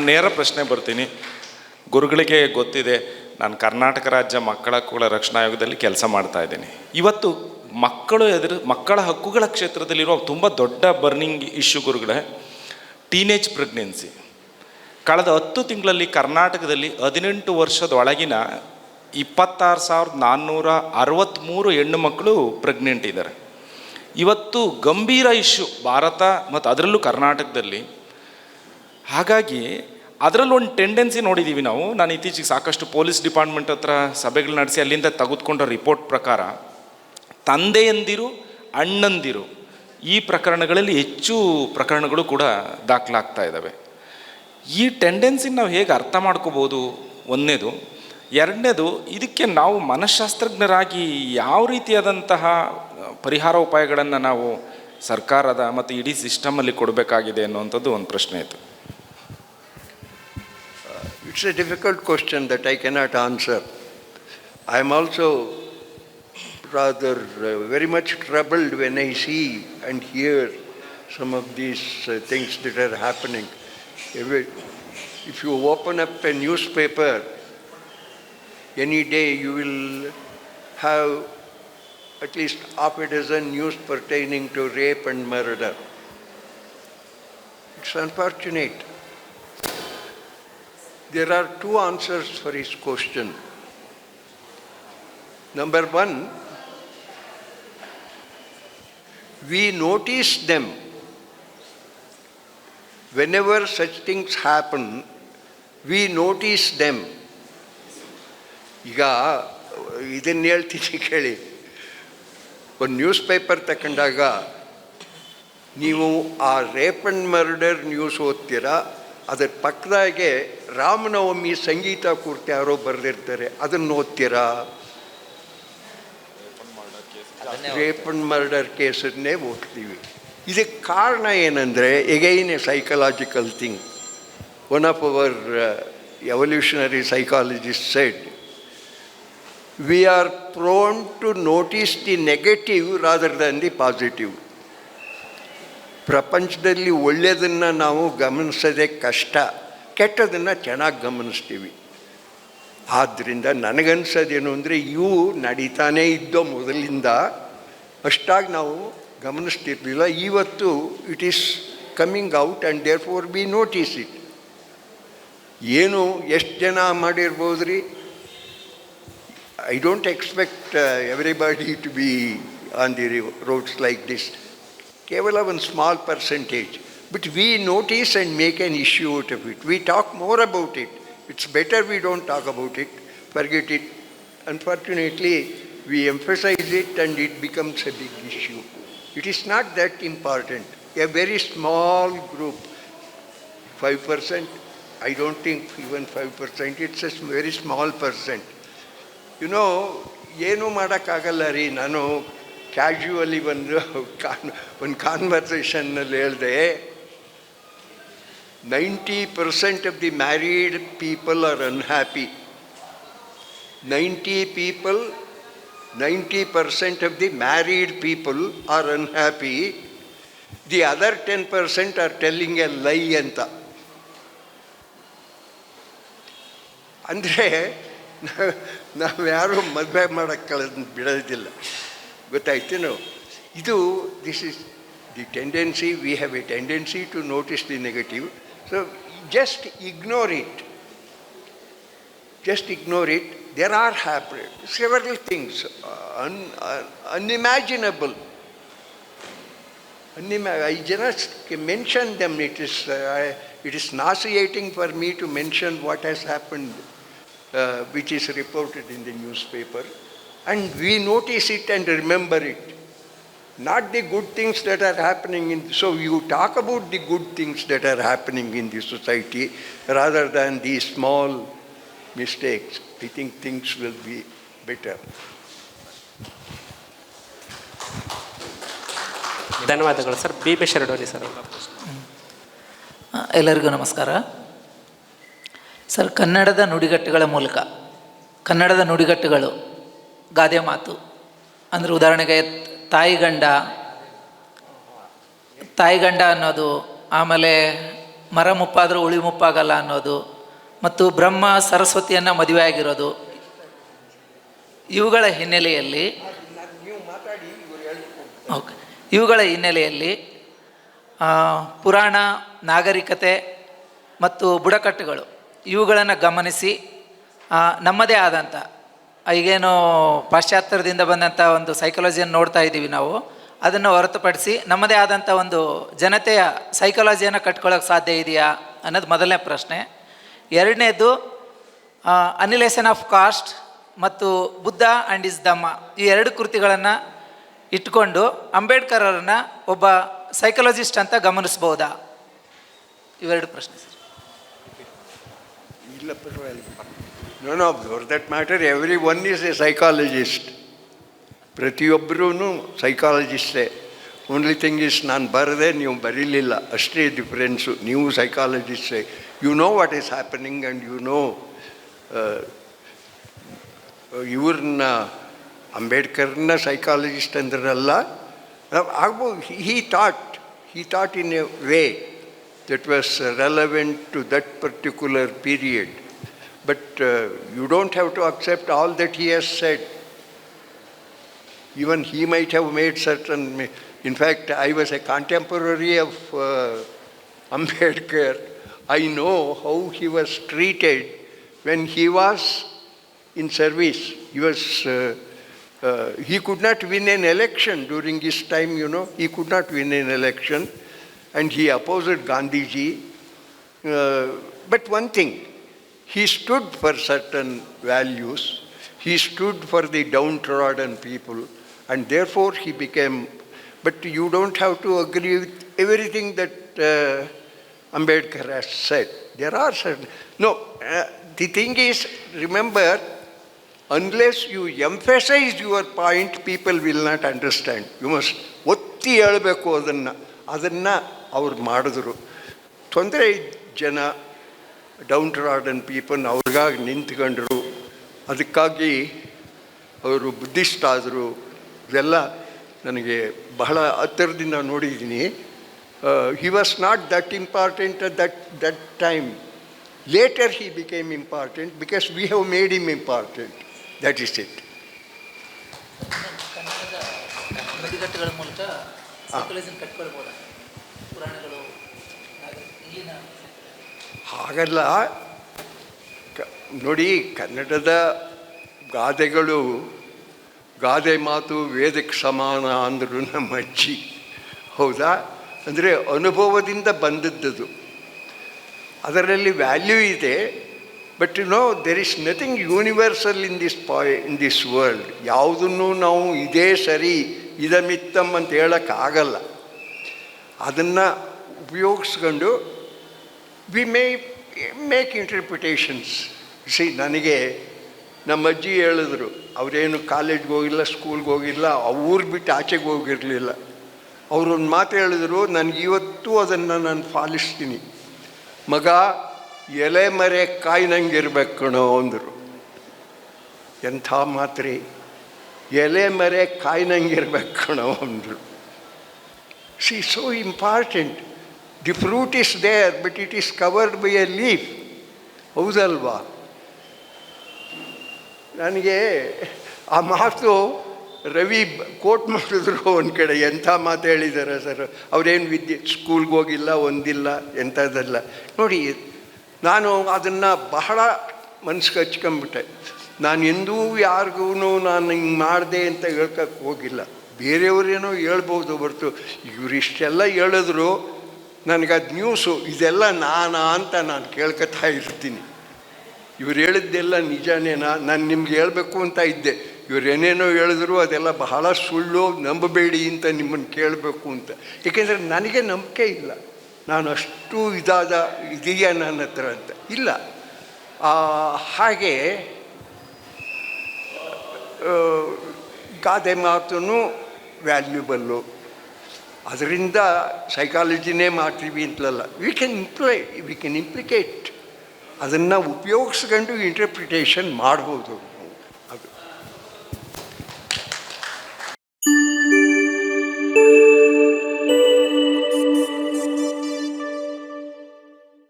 ನೇರ ಪ್ರಶ್ನೆ ಬರ್ತೀನಿ. ಗುರುಗಳಿಗೆ ಗೊತ್ತಿದೆ, ನಾನು ಕರ್ನಾಟಕ ರಾಜ್ಯ ಮಕ್ಕಳ ಹಕ್ಕುಗಳ ರಕ್ಷಣಾ ಆಯೋಗದಲ್ಲಿ ಕೆಲಸ ಮಾಡ್ತಾ ಇದ್ದೀನಿ. ಇವತ್ತು ಮಕ್ಕಳ ಹಕ್ಕುಗಳ ಕ್ಷೇತ್ರದಲ್ಲಿರುವ ತುಂಬ ದೊಡ್ಡ ಬರ್ನಿಂಗ್ ಇಶ್ಯೂ ಗುರುಗಳೇ ಟೀನೇಜ್ ಪ್ರೆಗ್ನೆನ್ಸಿ. ಕಳೆದ 10 ತಿಂಗಳಲ್ಲಿ ಕರ್ನಾಟಕದಲ್ಲಿ 18 ವರ್ಷದೊಳಗಿನ 26,463 ಹೆಣ್ಣು ಮಕ್ಕಳು ಪ್ರೆಗ್ನೆಂಟ್ ಇದ್ದಾರೆ. ಇವತ್ತು ಗಂಭೀರ ಇಶ್ಯೂ ಭಾರತ ಮತ್ತು ಅದರಲ್ಲೂ ಕರ್ನಾಟಕದಲ್ಲಿ. ಹಾಗಾಗಿ ಅದರಲ್ಲಿ ಒಂದು ಟೆಂಡೆನ್ಸಿ ನೋಡಿದ್ದೀವಿ ನಾವು. ನಾನು ಇತ್ತೀಚೆಗೆ ಸಾಕಷ್ಟು ಪೊಲೀಸ್ ಡಿಪಾರ್ಟ್ಮೆಂಟ್ ಹತ್ರ ಸಭೆಗಳು ನಡೆಸಿ ಅಲ್ಲಿಂದ ತೆಗೆದುಕೊಂಡ ರಿಪೋರ್ಟ್ ಪ್ರಕಾರ ತಂದೆಯಂದಿರು, ಅಣ್ಣಂದಿರು ಈ ಪ್ರಕರಣಗಳಲ್ಲಿ ಹೆಚ್ಚು ಪ್ರಕರಣಗಳು ಕೂಡ ದಾಖಲಾಗ್ತಾ ಇದ್ದಾವೆ. ಈ ಟೆಂಡೆನ್ಸಿನ ನಾವು ಹೇಗೆ ಅರ್ಥ ಮಾಡ್ಕೋಬೋದು? ಒಂದನೇದು. ಎರಡನೇದು, ಇದಕ್ಕೆ ನಾವು ಮನಃಶಾಸ್ತ್ರಜ್ಞರಾಗಿ ಯಾವ ರೀತಿಯಾದಂತಹ ಪರಿಹಾರ ಉಪಾಯಗಳನ್ನು ನಾವು ಸರ್ಕಾರದ ಮತ್ತು ಇಡೀ ಸಿಸ್ಟಮಲ್ಲಿ ಕೊಡಬೇಕಾಗಿದೆ ಅನ್ನುವಂಥದ್ದು ಒಂದು ಪ್ರಶ್ನೆ ಇತ್ತು. It's a difficult question that I cannot answer. I am also rather very much troubled when I see and hear some of these things that are happening. If you open up a newspaper, any day you will have at least half a dozen news pertaining to rape and murder. It's unfortunate. There are two answers for his question. Number one, we notice them. Whenever such things happen, we notice them. ಈಗ ಇದನ್ನು ಹೇಳ್ತೀನಿ ಕೇಳಿ. ಒಂದು news paper ತಗೊಂಡಾಗ ನೀವು ಆ rape and murder news ಓದ್ತೀರಾ, ಅದರ ಪಕ್ಕದಾಗೆ ರಾಮನವಮಿ ಸಂಗೀತ ಕೂರ್ತಿ ಯಾರೋ ಬರೆದಿರ್ತಾರೆ, ಅದನ್ನು ಓದ್ತೀರಾ? ರೇಪ್ ಆ್ಯಂಡ್ ಮರ್ಡರ್ ಕೇಸನ್ನೇ ಓದ್ತೀವಿ. ಇದಕ್ಕೆ ಕಾರಣ ಏನಂದರೆ, again A psychological thing. One of our evolutionary psychologist shed, we are prone to notice the negative rather than the positive. ಪ್ರಪಂಚದಲ್ಲಿ ಒಳ್ಳೆಯದನ್ನು ನಾವು ಗಮನಿಸೋದೇ ಕಷ್ಟ, ಕೆಟ್ಟದನ್ನು ಚೆನ್ನಾಗಿ ಗಮನಿಸ್ತೀವಿ. ಆದ್ದರಿಂದ ನನಗನ್ಸೋದೇನು ಅಂದರೆ, ಇವು ನಡೀತಾನೇ ಇದ್ದೋ ಮೊದಲಿಂದ, ಅಷ್ಟಾಗಿ ನಾವು ಗಮನಿಸ್ತಿರ್ಲಿಲ್ಲ. ಇವತ್ತು it is coming out and therefore we notice it. ಏನು ಎಷ್ಟು ಜನ ಮಾಡಿರ್ಬೋದು ರೀ? I don't expect everybody to be on the roads like this. Kevala one small percentage. But we notice and make an issue out of it. We talk more about it. It's better we don't talk about it, forget it. Unfortunately, we emphasize it and it becomes a big issue. It is not that important. A very small group, 5%, I don't think even 5%, it's a very small percent. ಏನೂ ಮಾಡೋಕ್ಕಾಗಲ್ಲ ರೀ. ನಾನು casually ಒಂದು ಕಾನ್ವರ್ಸೇಷನ್ನಲ್ಲಿ ಹೇಳಿದೆ, 90% of the married people are unhappy. 90% of the married people are unhappy. The other 10% are telling a lie ಅಂತ. ಅಂದರೆ ನಾವು ಯಾರೂ ಮದುವೆ ಮಾಡೋಕ್ಕೆ ಬಿಡೋದಿಲ್ಲ, ಗೊತ್ತಾಯ್ತೇನೋ? This is the tendency. We have a tendency to notice the negative. So just ignore it. There are happening several things unimaginable. I just mention them. It is nauseating for me to mention what has happened, which is reported in the newspaper, and we notice it and remember it, not the good things that are happening so you talk about the good things that are happening in the society rather than these small mistakes. I think things will be better. ಧನ್ಯವಾದಗಳು sir. B Sharadoli sir. ಎಲ್ಲರಿಗೂ ನಮಸ್ಕಾರ sir. ಕನ್ನಡದ ನುಡಿಗಟ್ಟುಗಳ ಮೂಲಕ, ಕನ್ನಡದ ನುಡಿಗಟ್ಟುಗಳು, ಗಾದೆ ಮಾತು ಅಂದರೆ ಉದಾಹರಣೆಗೆ ತಾಯಿಗಂಡ ಅನ್ನೋದು, ಆಮೇಲೆ ಮರ ಮುಪ್ಪಾದರೂ ಉಳಿ ಮುಪ್ಪಾಗಲ್ಲ ಅನ್ನೋದು, ಮತ್ತು ಬ್ರಹ್ಮ ಸರಸ್ವತಿಯನ್ನು ಮದುವೆ ಆಗಿರೋದು, ಇವುಗಳ ಹಿನ್ನೆಲೆಯಲ್ಲಿ ಓಕೆ, ಇವುಗಳ ಹಿನ್ನೆಲೆಯಲ್ಲಿ ಪುರಾಣ, ನಾಗರಿಕತೆ ಮತ್ತು ಬುಡಕಟ್ಟುಗಳು ಇವುಗಳನ್ನು ಗಮನಿಸಿ ನಮ್ಮದೇ ಆದಂಥ ಈಗೇನು ಪಾಶ್ಚಾತ್ಯದಿಂದ ಬಂದಂಥ ಒಂದು ಸೈಕಾಲಜಿಯನ್ನು ನೋಡ್ತಾ ಇದ್ದೀವಿ ನಾವು, ಅದನ್ನು ಹೊರತುಪಡಿಸಿ ನಮ್ಮದೇ ಆದಂಥ ಒಂದು ಜನತೆಯ ಸೈಕಾಲಜಿಯನ್ನು ಕಟ್ಕೊಳ್ಳೋಕೆ ಸಾಧ್ಯ ಇದೆಯಾ ಅನ್ನೋದು ಮೊದಲನೇ ಪ್ರಶ್ನೆ. ಎರಡನೇದು ಅನಿಲೇಷನ್ ಆಫ್ ಕಾಸ್ಟ್ ಮತ್ತು ಬುದ್ಧ ಆ್ಯಂಡ್ ಇಸ್ ಧಮ್ಮ, ಈ ಎರಡು ಕೃತಿಗಳನ್ನು ಇಟ್ಕೊಂಡು ಅಂಬೇಡ್ಕರ್ ಅವರನ್ನು ಒಬ್ಬ ಸೈಕಾಲಜಿಸ್ಟ್ ಅಂತ ಗಮನಿಸ್ಬೋದಾ? ಇವೆರಡು ಪ್ರಶ್ನೆ ಸರ್. ಇಲ್ಲ ಪರವಾಗಿಲ್ಲ. No for that matter everyone is a psychologist. ಪ್ರತಿಯೊಬ್ಬರೂ ಸೈಕಾಲಜಿಸ್ಟೇ. ಓನ್ಲಿ ಥಿಂಗ್ ಇಸ್ ನಾನು ಬರದೆ ನೀವು ಬರೀಲಿಲ್ಲ, ಅಷ್ಟೇ ಡಿಫ್ರೆನ್ಸು. ನೀವು ಸೈಕಾಲಜಿಸ್ಟೇ, you know what is happening and you know. ಇವ್ರನ್ನ ಅಂಬೇಡ್ಕರ್ನ ಸೈಕಾಲಜಿಸ್ಟ್ ಅಂದ್ರಲ್ಲ, ಆಗ್ಬೋದು. He thought in a way that was relevant to that particular period. But you don't have to accept all that he has said. Even he might have made certain... In fact, I was a contemporary of Ambedkar. I know how he was treated when he was in service. He could not win an election during his time, He could not win an election. And he opposed Gandhiji. But one thing, he stood for certain values. He stood for the downtrodden people. And therefore he became... But you don't have to agree with everything that Ambedkar has said. There are certain... No, the thing is, remember, unless you emphasize your point, people will not understand. You must ಒತ್ತಿ ಹೇಳಬೇಕು ಅದನ್ನು ಅವ್ರು ಮಾಡಿದ್ರು. ತೊಂದರೆ ಜನ, down trodden people ಅವ್ರಿಗಾಗಿ ನಿಂತ್ಕೊಂಡ್ರು. ಅದಕ್ಕಾಗಿ ಅವರು ಬುದ್ಧಿಸ್ಟ್ ಆದರು. ಇದೆಲ್ಲ ನನಗೆ ಬಹಳ ಹತ್ತಿರದಿಂದ ನೋಡಿದ್ದೀನಿ. He was not that important at that time. Later he became important because we have made him important. That is it. ನುಡಿಗಟ್ಟುಗಳ ಮೂಲಕ ಸೈಕಾಲಜಿಯನ್ನು ಕಟ್ಕೊಳ್ಬೋದಾ? ಪುರಾಣಗಳು ಇಲ್ಲಿನ ಹಾಗಲ್ಲ. ನೋಡಿ, ಕನ್ನಡದ ಗಾದೆಗಳು, ಗಾದೆ ಮಾತು ವೇದಕ್ಕೆ ಸಮಾನ ಅಂದರು ನಮ್ಮ ಅಜ್ಜಿ. ಹೌದಾ? ಅಂದರೆ ಅನುಭವದಿಂದ ಬಂದದ್ದು. ಅದರಲ್ಲಿ ವ್ಯಾಲ್ಯೂ ಇದೆ. But there is nothing universal in this world. ಯಾವುದನ್ನು ನಾವು ಇದೇ ಸರಿ ಇದಮಿತ್ತಮ್ ಅಂತ ಹೇಳೋಕ್ಕಾಗಲ್ಲ. ಅದನ್ನು ಉಪಯೋಗಿಸ್ಕೊಂಡು ವಿ ಮೇಕ್ ಇಂಟರ್ಪ್ರಿಟೇಷನ್ಸ್. ನನಗೆ ನಮ್ಮ ಅಜ್ಜಿ ಹೇಳಿದ್ರು, ಅವರೇನು ಕಾಲೇಜ್ಗೆ ಹೋಗಿಲ್ಲ, ಸ್ಕೂಲ್ಗೆ ಹೋಗಿಲ್ಲ, ಊರಿಗೆ ಬಿಟ್ಟು ಆಚೆಗೆ ಹೋಗಿರಲಿಲ್ಲ. ಅವರು ಒಂದು ಮಾತು ಹೇಳಿದ್ರು, ನನಗಿವತ್ತು ಅದನ್ನು ನಾನು ಪಾಲಿಸ್ತೀನಿ. ಮಗ, ಎಲೆ ಮರೆ ಕಾಯ್ನಂಗಿರ್ಬೇಕು ಕಣೋ ಅಂದರು. ಎಂಥ ಮಾತ್ರೆ! ಎಲೆ ಮರೆ ಕಾಯ್ನಂಗಿರ್ಬೇಕು ಕಣೋ ಅಂದರು. so important. The fruit is there, but it is covered by a leaf. ಹೌದಲ್ವಾ? ನನಗೆ ಆ ಮಾತು ರವಿ ಕೋಟ್ ಮಾಡಿದ್ರು ಒಂದು ಕಡೆ. ಎಂಥ ಮಾತು ಹೇಳಿದ್ದಾರೆ ಸರ್. ಅವರೇನು ಸ್ಕೂಲ್ಗೆ ಹೋಗಿಲ್ಲ, ಒಂದಿಲ್ಲ, ಎಂಥದ್ದಲ್ಲ. ನೋಡಿ, ನಾನು ಅದನ್ನು ಬಹಳ ಮನ್ಸಿಗೆ ಹಚ್ಕೊಂಬಿಟ್ಟೆ. ನಾನು ಎಂದೂ ಯಾರಿಗೂ ನಾನು ಹಿಂಗೆ ಮಾಡಿದೆ ಅಂತ ಹೇಳ್ಕೊಕ್ಕೆ ಹೋಗಿಲ್ಲ. ಬೇರೆಯವರೇನೋ ಹೇಳ್ಬೋದು ಹೊರತು ಇವರಿಷ್ಟೆಲ್ಲ ಹೇಳಿದ್ರು ನನಗದು ನ್ಯೂಸು ಇದೆಲ್ಲ ನಾನಾ ಅಂತ ನಾನು ಕೇಳ್ಕೊತಾ ಇರ್ತೀನಿ. ಇವ್ರು ಹೇಳಿದ್ದೆಲ್ಲ ನಿಜನೇನಾ? ನಾನು ನಿಮ್ಗೆ ಹೇಳಬೇಕು ಅಂತ ಇದ್ದೆ. ಇವ್ರು ಏನೇನೋ ಹೇಳಿದ್ರು ಅದೆಲ್ಲ ಬಹಳ ಸುಳ್ಳು, ನಂಬಬೇಡಿ ಅಂತ ನಿಮ್ಮನ್ನು ಕೇಳಬೇಕು ಅಂತ. ಏಕೆಂದರೆ ನನಗೆ ನಂಬಿಕೆ ಇಲ್ಲ ನಾನು ಅಷ್ಟು ಇದೆಯಾ ನನ್ನ ಹತ್ರ ಅಂತ. ಇಲ್ಲ. ಹಾಗೆ ಗಾದೆ ಮಾತೂ ವ್ಯಾಲ್ಯೂಬಲ್ಲು. ಅದರಿಂದ ಸೈಕಾಲಜಿನೇ ಮಾಡ್ತೀವಿ ಅಂತಲಲ್ಲ. We can ಇಂಪ್ಲಿಕೇಟ್. ಅದನ್ನು ಉಪಯೋಗಿಸ್ಕೊಂಡು ಇಂಟರ್ಪ್ರಿಟೇಷನ್ ಮಾಡ್ಬೋದು.